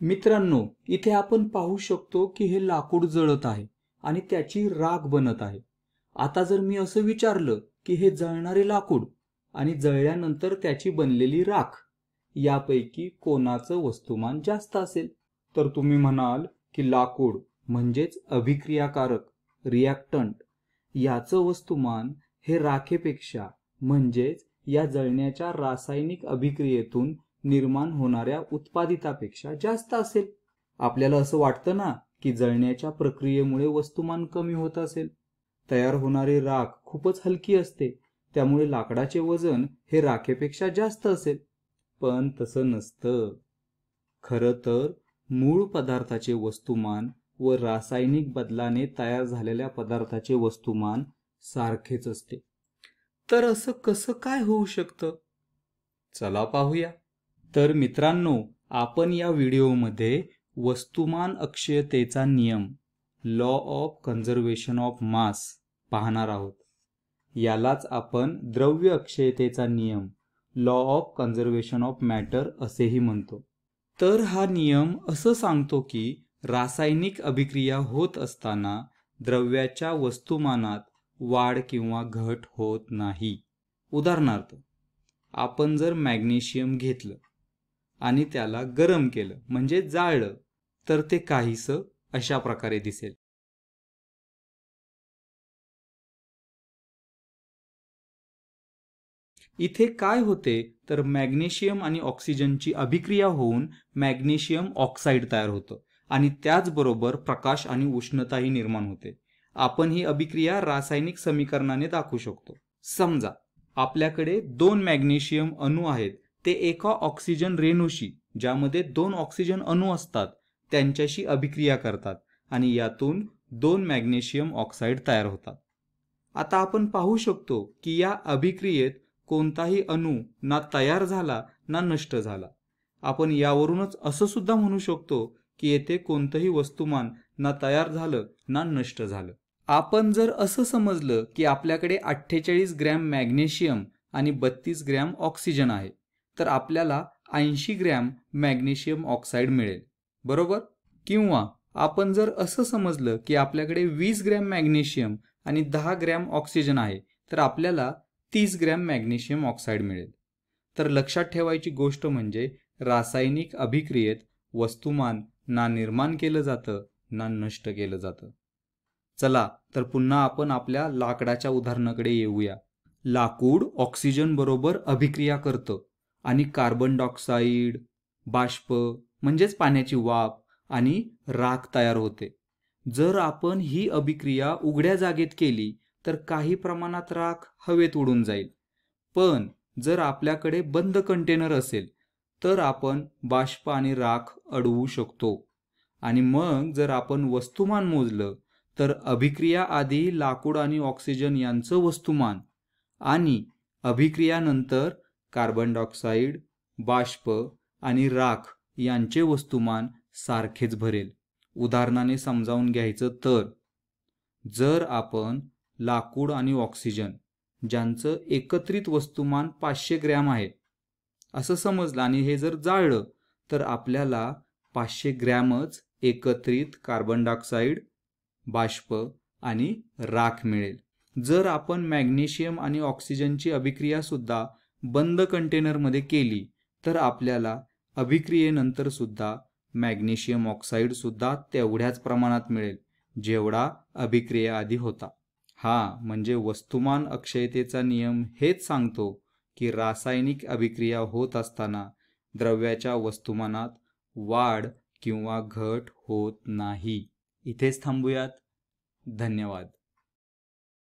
मित्रांनो, इथे आपण पाहू शकतो की हे लाकूड जळत आहे आणि त्याची राख बनत आहे। आता जर मी असं विचारलं की हे जळणारे लाकूड आणि जळल्यानंतर त्याची बनलेली राख यापैकी कोणाचं वस्तुमान जास्त असेल, तर तुम्ही म्हणाल की लाकूड म्हणजेच अभिक्रियाकारक रिॲक्टंट याचं वस्तुमान हे राखेपेक्षा म्हणजेच या जळण्याच्या रासायनिक अभिक्रियेतून निर्माण होणाऱ्या उत्पादितापेक्षा जास्त असेल। आपल्याला असं वाटतं ना की जळण्याच्या प्रक्रियेमुळे वस्तुमान कमी होत असेल। तयार होणारी राख खूपच हलकी असते, त्यामुळे लाकडाचे वजन हे राखेपेक्षा जास्त असेल। पण तसं नसतं। खरं तर मूळ पदार्थाचे वस्तुमान व रासायनिक बदलाने तयार झालेल्या पदार्थाचे वस्तुमान सारखेच असते। तर असं कसं काय होऊ शकतं? चला पाहूया। तर मित्रांनो, आपण या व्हिडिओमध्ये वस्तुमान अक्षयतेचा नियम law of conservation of mass पाहणार आहोत। यालाच आपण द्रव्य अक्षयतेचा नियम law of conservation of matter असेही म्हणतो। तर हा नियम असं सांगतो की रासायनिक अभिक्रिया होत असताना द्रव्याच्या वस्तुमानात वाढ किंवा घट होत नाही। उदाहरणार्थ, आपण जर मॅग्नेशियम घेतलं आणि त्याला गरम केलं म्हणजे जाळलं, तर ते काहीसं अशा प्रकारे दिसेल। इथे काय होते तर मॅग्नेशियम आणि ऑक्सिजनची अभिक्रिया होऊन मॅग्नेशियम ऑक्साईड तयार होतं आणि त्याचबरोबर प्रकाश आणि उष्णताही निर्माण होते। आपण ही अभिक्रिया रासायनिक समीकरणाने दाखवू शकतो। समजा आपल्याकडे दोन मॅग्नेशियम अणू आहेत, ते एका ऑक्सिजन रेणूशी ज्यामध्ये दोन ऑक्सिजन अणू असतात त्यांच्याशी अभिक्रिया करतात आणि यातून दोन मॅग्नेशियम ऑक्साईड तयार होतात। आता आपण पाहू शकतो की या अभिक्रियेत कोणताही अणू ना तयार झाला ना नष्ट झाला। आपण यावरूनच असं सुद्धा म्हणू शकतो की येथे कोणतंही वस्तुमान ना तयार झालं ना नष्ट झालं। आपण जर असं समजलं की आपल्याकडे 48 ग्रॅम मॅग्नेशियम आणि 32 ग्रॅम ऑक्सिजन आहे, तर आपल्याला 80 ग्रॅम मॅग्नेशियम ऑक्साईड मिळेल, बरोबर? किंवा आपण जर असं समजलं की आपल्याकडे 20 ग्रॅम मॅग्नेशियम आणि 10 ग्रॅम ऑक्सिजन आहे, तर आपल्याला 30 ग्रॅम मॅग्नेशियम ऑक्साईड मिळेल। तर लक्षात ठेवायची गोष्ट म्हणजे रासायनिक अभिक्रियेत वस्तुमान ना निर्माण केलं जातं ना नष्ट केलं जातं। चला तर पुन्हा आपण आपल्या लाकडाच्या उदाहरणाकडे येऊया। लाकूड ऑक्सिजन बरोबर अभिक्रिया करतं आणि कार्बन डायऑक्साईड, बाष्प म्हणजेच पाण्याची वाफ आणि राख तयार होते। जर आपण ही अभिक्रिया उघड्या जागेत केली तर काही प्रमाणात राख हवेत उडून जाईल, पण जर आपल्याकडे बंद कंटेनर असेल तर आपण बाष्प आणि राख अडवू शकतो। आणि मग जर आपण वस्तुमान मोजलं तर अभिक्रिया आधी लाकूड आणि ऑक्सिजन यांचं वस्तुमान आणि अभिक्रियानंतर कार्बन डायऑक्साईड, बाष्प आणि राख यांचे वस्तुमान सारखेच भरेल। उदाहरणाने समजावून घ्यायचं तर, जर आपण लाकूड आणि ऑक्सिजन ज्यांचं एकत्रित वस्तुमान 500 ग्रॅम आहे असं समजलं आणि हे जर जाळलं, तर आपल्याला 500 ग्रॅमच एकत्रित कार्बन डायऑक्साईड, बाष्प आणि राख मिळेल। जर आपण मॅग्नेशियम आणि ऑक्सिजनची अभिक्रिया सुद्धा बंद कंटेनरमध्ये केली तर आपल्याला अभिक्रियेनंतर सुद्धा मॅग्नेशियम ऑक्साईड सुद्धा तेवढ्याच प्रमाणात मिळेल जेवढा अभिक्रियेआधी होता। म्हणजे वस्तुमान अक्षयतेचा नियम हेच सांगतो की रासायनिक अभिक्रिया होत असताना द्रव्याच्या वस्तुमानात वाढ किंवा घट होत नाही। इथेच थांबूयात। धन्यवाद।